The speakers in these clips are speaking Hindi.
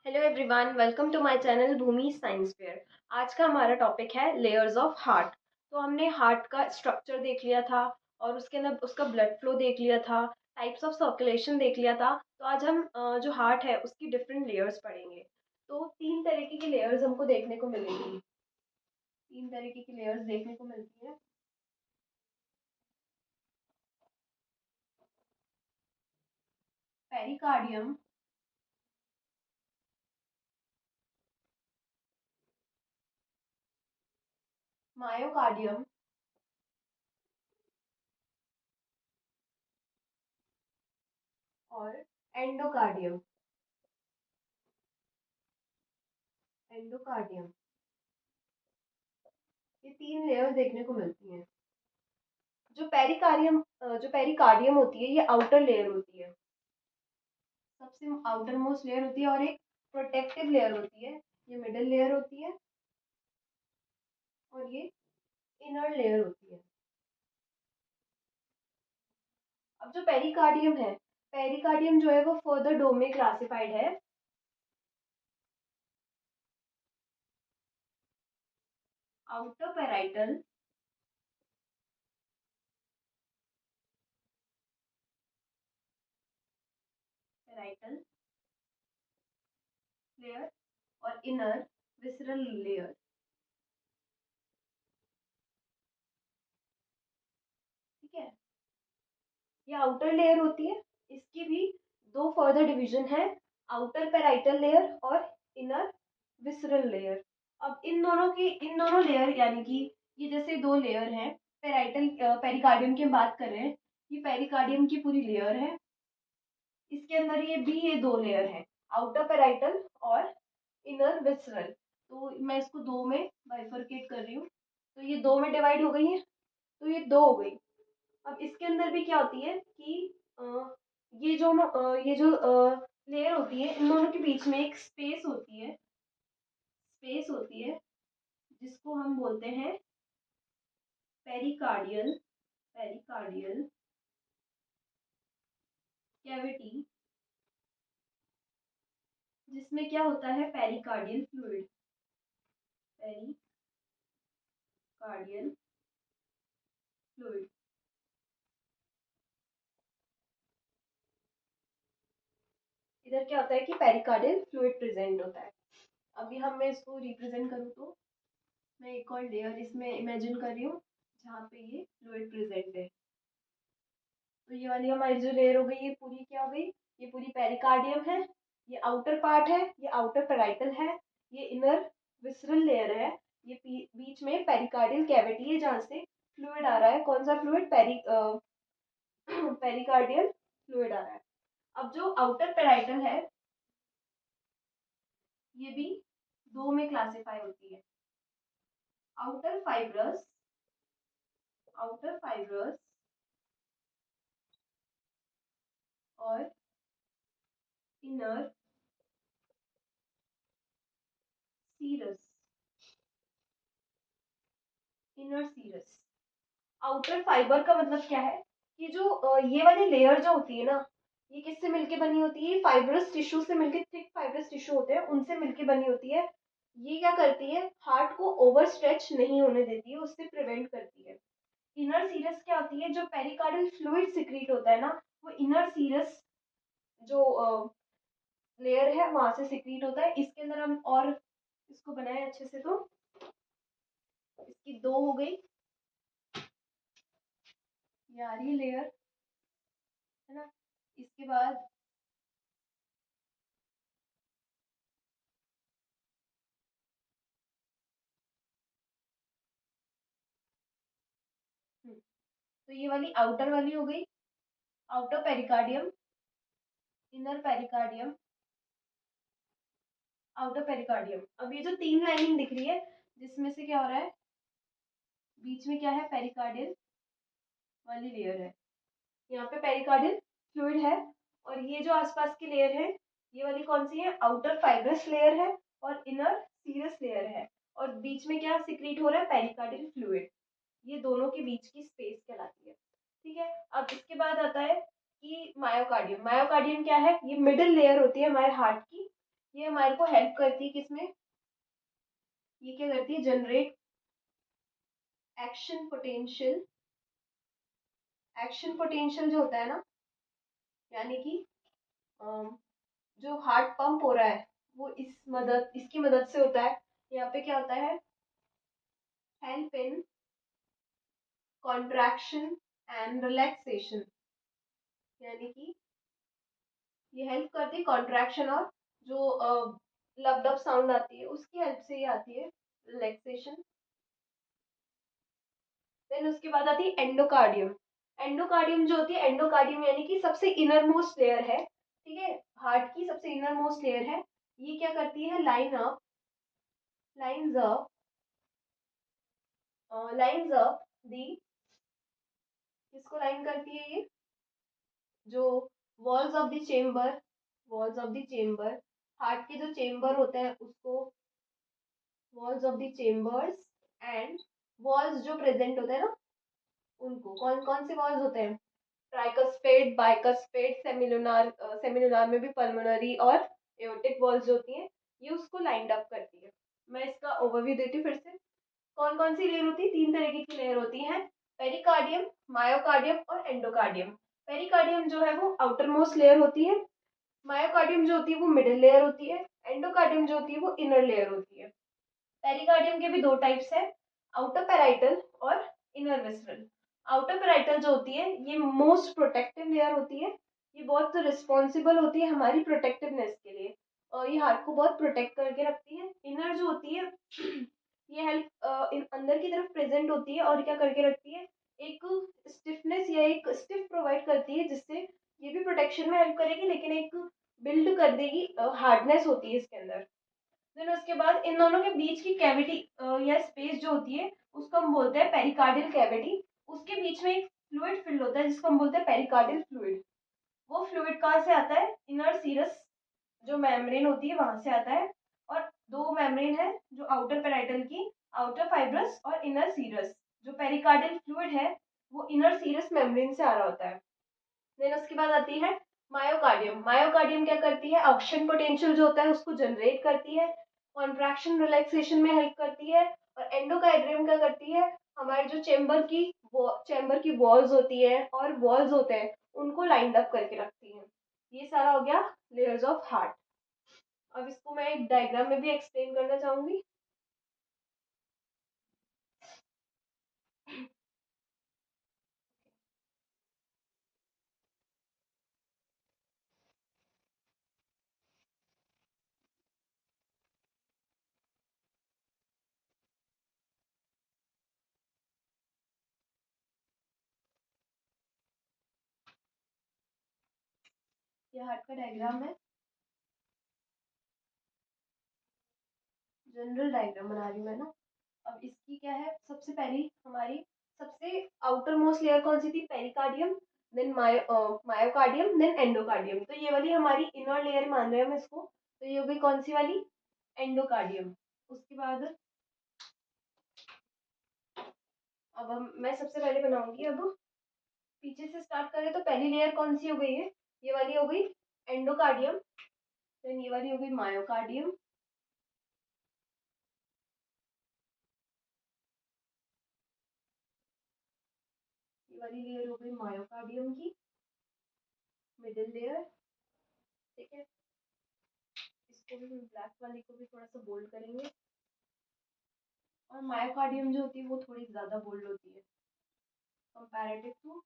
Hello everyone, welcome to my channel Bhumi science fair. आज का हमारा टॉपिक है लेयर्स ऑफ हार्ट। तो हमने हार्ट का स्ट्रक्चर देख लिया था और उसके अंदर उसका ब्लड फ्लो देख लिया था, टाइप्स ऑफ सर्कुलेशन देख लिया था। तो आज हम जो हार्ट है उसकी डिफरेंट लेयर्स पढ़ेंगे। तो तीन तरीके की लेयर्स हमको देखने को मिलेंगी। तीन तरीके की लेयर्स देखने को मिलती है। पेरिकार्डियम, मायोकार्डियम और एंडोकार्डियम। एंडोकार्डियम, ये तीन लेयर्स देखने को मिलती हैं। जो पेरिकार्डियम होती है ये आउटर लेयर होती है, सबसे आउटर मोस्ट लेयर होती है, और एक प्रोटेक्टिव लेयर होती है। ये मिडिल लेयर होती है और ये इनर लेयर होती है। अब जो पेरिकार्डियम है, पेरिकार्डियम जो है वो फर्दर डोम में क्लासिफाइड है। आउटर पेराइटल, पेराइटल लेयर और इनर विसरल लेयर। ठीक है, ये आउटर लेयर होती है। इसकी भी दो फर्दर डिवीजन है, आउटर पेराइटल लेयर और इनर विसरल लेयर। अब इन दोनों लेयर यानी कि ये जैसे दो लेयर हैं, पेराइटल पेरिकार्डियम की हम बात कर रहे हैं। ये पेरिकार्डियम की पूरी लेयर है। इसके अंदर ये दो लेयर है, आउटर पेराइटल और इनर विसरल। तो मैं इसको दो में बाइफरकेट कर रही हूँ। तो ये दो में डिवाइड हो गई है, तो ये दो हो गई। अब इसके अंदर भी क्या होती है कि ये जो लेयर होती है, इन दोनों के बीच में एक स्पेस होती है जिसको हम बोलते हैं पेरिकार्डियल पेरिकार्डियल कैविटी, जिसमें क्या होता है पेरिकार्डियल फ्लूइड। पेरिकार्डियल फ्लूइड, इधर क्या होता है कि पेरिकार्डियल फ्लूइड प्रेजेंट होता है। अभी हम मैं इसको रिप्रेजेंट करूँ तो मैं एक और लेयर इसमें इमेजिन कर रही हूँ जहाँ पे ये फ्लूइड प्रेजेंट है। तो ये वाली हमारी जो लेयर हो गई, ये पूरी क्या हो गई, ये पूरी पेरिकार्डियम है। ये आउटर पार्ट है, ये आउटर पेराइटल है। ये इनर विसरल लेयर है। ये बीच में पेरिकार्डियल कैविटी है जहाँ से फ्लूइड आ रहा है। कौन सा फ्लूइड? पेरिकार्डियल फ्लूइड आ रहा है। अब जो आउटर पेराइटल है ये भी दो में क्लासिफाई होती है, आउटर फाइब्रस आउटर फाइब्रस और inner serous. Inner serous, outer fiber का मतलब क्या है कि जो ये वाली लेयर जो होती है ना, ये किससे मिलके बनी होती है? फाइब्रस टिश्यू से मिलके, थिक फाइब्रस टिश्यू होते हैं उनसे मिलके बनी होती है। ये क्या करती है, हार्ट को ओवर स्ट्रेच नहीं होने देती है, उससे प्रिवेंट करती है। इनर सीरस क्या होती है? जो पेरिकार्डियल फ्लूइड सिक्रीट होता है ना, वो इनर सीरस जो लेयर है वहां से सिक्रीट होता है। इसके अंदर हम और इसको बनाए अच्छे से, तो इसकी दो हो गई। ये आ रही है लेयर, है ना। इसके बाद तो ये वाली आउटर वाली हो गई, outer pericardium, inner pericardium, outer pericardium. अब ये जो तीन लाइनिंग दिख रही है, जिसमें से क्या हो रहा है, बीच में क्या है, पेरिकार्डियल वाली लेयर है। यहाँ पे पेरिकार्डियल फ्लूइड है। और ये जो आसपास की लेयर है, ये वाली कौन सी है? आउटर फाइब्रस लेयर है और इनर सीरस लेयर है। और बीच में क्या सिक्रीट हो रहा है? Pericardial fluid. ये दोनों के बीच की स्पेस कहलाती है। ठीक है, अब इसके बाद आता है कि मायोकार्डियम। मायोकार्डियम क्या है? ये मिडिल लेयर होती है हमारे हार्ट की। ये हमारे को हेल्प करती है किसमें, ये क्या करती है, generate action potential. Action potential जो होता है ना, यानी कि जो हार्ट पंप हो रहा है वो इसकी मदद से होता है। यहाँ पे क्या होता है, help in contraction and relaxation, यानी कि ये हेल्प करती है कॉन्ट्रैक्शन और जो लब डब साउंड आती है उसकी हेल्प से ही आती है रिलैक्सेशन। देन उसके बाद आती है एंडोकार्डियम। एंडोकार्डियम जो होती है, एंडोकार्डियम यानी कि सबसे इनर मोस्ट लेयर है, ठीक है, हार्ट की सबसे इनर मोस्ट लेयर है। ये क्या करती है, लाइन्स अप दी, किसको लाइन करती है ये, जो walls of the chamber, walls of the chamber, heart के जो चेम्बर होते हैं उसको, walls of the chambers and walls जो प्रेजेंट होते हैं ना उनको, कौन कौन से वॉल्स होते हैं, ट्राइकस्पेड, बाइकस्पेड, सेमिलुनार, सेमिलुनार में भी पल्मोनरी और एओर्टिक वॉल्स जो होती हैं, ये उसको लाइंड अप करती है। मैं इसका ओवरव्यू देती हूँ फिर से। कौन कौन सी लेयर होती है, तीन तरीके की लेयर होती है, पेरिकार्डियम, मायोकार्डियम और एंडोकार्डियम। पेरिकार्डियम जो है वो आउटर मोस्ट लेयर होती है, मायोकार्डियम जो होती है वो मिडिल लेयर होती है, एंडोकार्डियम जो होती है वो इनर लेयर होती है। पेरिकार्डियम के भी दो टाइप्स है, आउटर पेराइटल और इनर विसरल। आउटर पेराइटल जो होती है ये मोस्ट प्रोटेक्टिव लेयर होती है, ये बहुत रिस्पॉन्सिबल होती है हमारी प्रोटेक्टिवनेस के लिए, और ये हार्ट को बहुत प्रोटेक्ट करके रखती है। इनर जो होती है ये हेल्प अंदर की तरफ प्रेजेंट होती है और क्या करके रखती है, एक स्टिफनेस या एक स्टिफ प्रोवाइड करती है, जिससे ये भी प्रोटेक्शन में हेल्प करेगी लेकिन एक बिल्ड कर देगी, हार्डनेस होती है इसके अंदर। देन उसके बाद इन दोनों के बीच की कैविटी या स्पेस जो होती है उसको हम बोलते हैं पेरिकार्डियल कैविटी। उसके बीच में एक फ्लूइड फिल होता है जिसको हम बोलते हैं पेरिकार्डियल फ्लूइड। वो फ्लूइड कहाँ से आता है, इनर सीरस जो मेम्ब्रेन होती है वहां से आता है, और दो मेम्ब्रेन है जो आउटर पेराइटल की, आउटर फाइब्रस और इनर सीरस। जो पेरिकार्डियल फ्लूइड है वो इनर सीरस मेम्ब्रेन से आ रहा होता है। देन उसके बाद आती है मायोकार्डियम। मायोकार्डियम क्या करती है, ऑक्सीजन पोटेंशियल जो होता है उसको जनरेट करती है, कॉन्ट्रैक्शन रिलैक्सेशन में हेल्प करती है। और एंडोकार्डियम क्या करती है, हमारे जो चेम्बर की वॉल्स होती है और वॉल्स होते हैं उनको लाइंड अप करके रखती है। ये सारा हो गया लेयर्स ऑफ हार्ट। अब इसको मैं एक डायग्राम में भी एक्सप्लेन करना चाहूंगी। ये हार्ट का डायग्राम है, जनरल डायग्राम बना रही हूँ मैं ना। अब इसकी क्या है, सबसे पहली हमारी सबसे आउटर मोस्ट लेयर कौन सी थी, pericardium, then myocardium, then endocardium. तो ये वाली हमारी इनर लेयर मान रहे हैं हम इसको, तो ये हो गई कौन सी वाली, एंडोकार्डियम। उसके बाद अब मैं सबसे पहले बनाऊंगी, अब पीछे से स्टार्ट करें तो पहली लेयर कौन सी हो गई है, ये वाली हो गई एंडोकार्डियम, देन ये वाली हो गई मायोकार्डियम, ये वाली लेयर हो गई मायोकार्डियम की मिडिल लेयर, ठीक है। इसको भी ब्लैक वाली को भी थोड़ा सा बोल्ड करेंगे, और मायोकार्डियम जो होती है वो थोड़ी ज्यादा बोल्ड होती है कंपैरेटिव टू,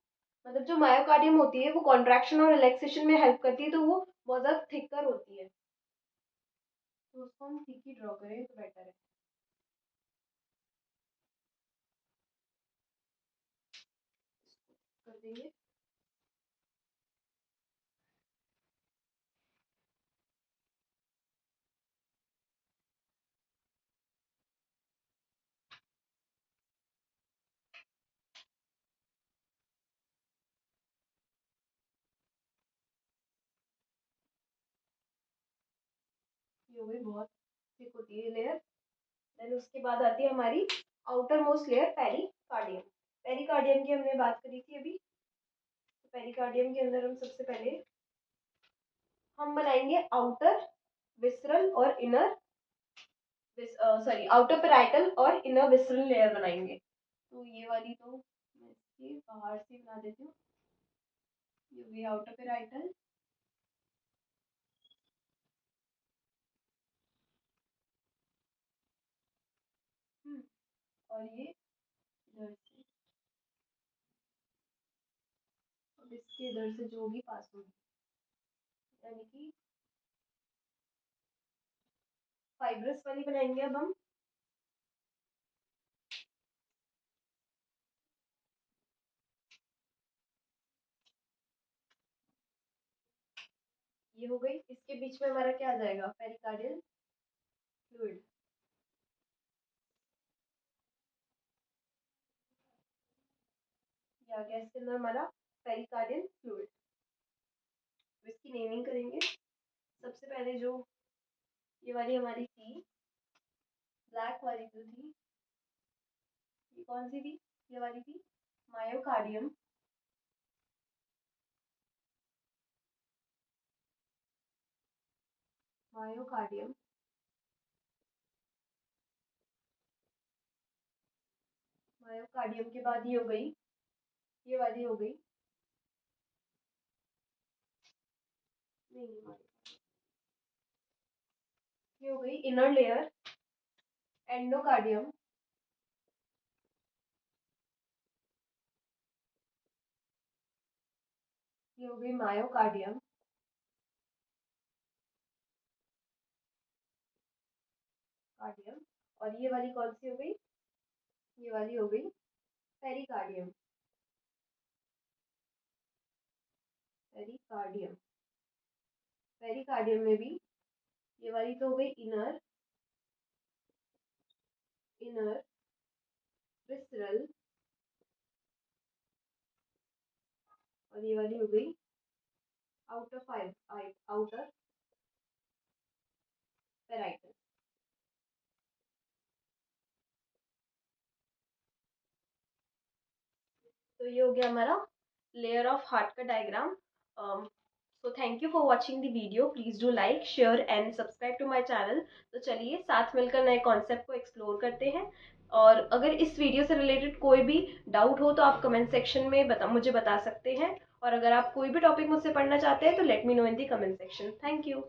मतलब जो मायोकार्डियम होती है वो कॉन्ट्रैक्शन और रिलैक्सेशन में हेल्प करती है, तो वो बहुत ज्यादा थिकर होती है, तो उसको हम थिक ही ड्रॉ करें तो बेटर है। कर देंगे। ये हो गई बहुत थिक होती है लेयर। देन उसके बाद आती है हमारी outer most layer pericardium. Pericardium की हमने बात करी थी अभी, तो पेरिकार्डियम के अंदर हम सबसे पहले हम बनाएंगे आउटर विसरल और इनर आउटर पेराइटल और इनर विसरल लेयर बनाएंगे। तो ये वाली तो मैं इसके बाहर से बना देती हूँ। ये हो गई आउटर पेराइटल, और ये इधर से, और इसके इधर से जो भी पास होगी, यानी कि फाइब्रस वाली बनाएंगे अब हम। ये हो गई। इसके बीच में हमारा क्या आ जाएगा, पेरिकार्डियल फ्लूइड। ये आ गया इसके अंदर हमारा पेरिकार्डियल फ्लूइड। इसकी नेमिंग करेंगे। सबसे पहले जो ये वाली हमारी थी, ब्लैक वाली जो थी, ये कौन सी थी, ये वाली थी मायोकार्डियम। मायोकार्डियम, मायोकार्डियम के बाद ये हो गई, ये वाली हो गई, नहीं, ये हो गई इनर लेयर, एंडोकार्डियम। ये हो गई मायोकार्डियम, कार्डियम। और ये वाली कौन सी हो गई, ये वाली हो गई पेरिकार्डियम। पेरिकार्डियम, पेरिकार्डियम में भी ये वाली तो हो गई इनर, इनर विसरल, और ये वाली हो गई आउटर आउटर पेराइटल। तो ये हो गया हमारा लेयर ऑफ हार्ट का diagram. So thank you for watching the video. Please do like, share and subscribe to my channel. तो चलिए साथ मिलकर नए कॉन्सेप्ट को एक्सप्लोर करते हैं। और अगर इस वीडियो से रिलेटेड कोई भी डाउट हो तो आप कमेंट सेक्शन में मुझे बता सकते हैं। और अगर आप कोई भी टॉपिक मुझसे पढ़ना चाहते हैं तो let me know in the comment section. Thank you.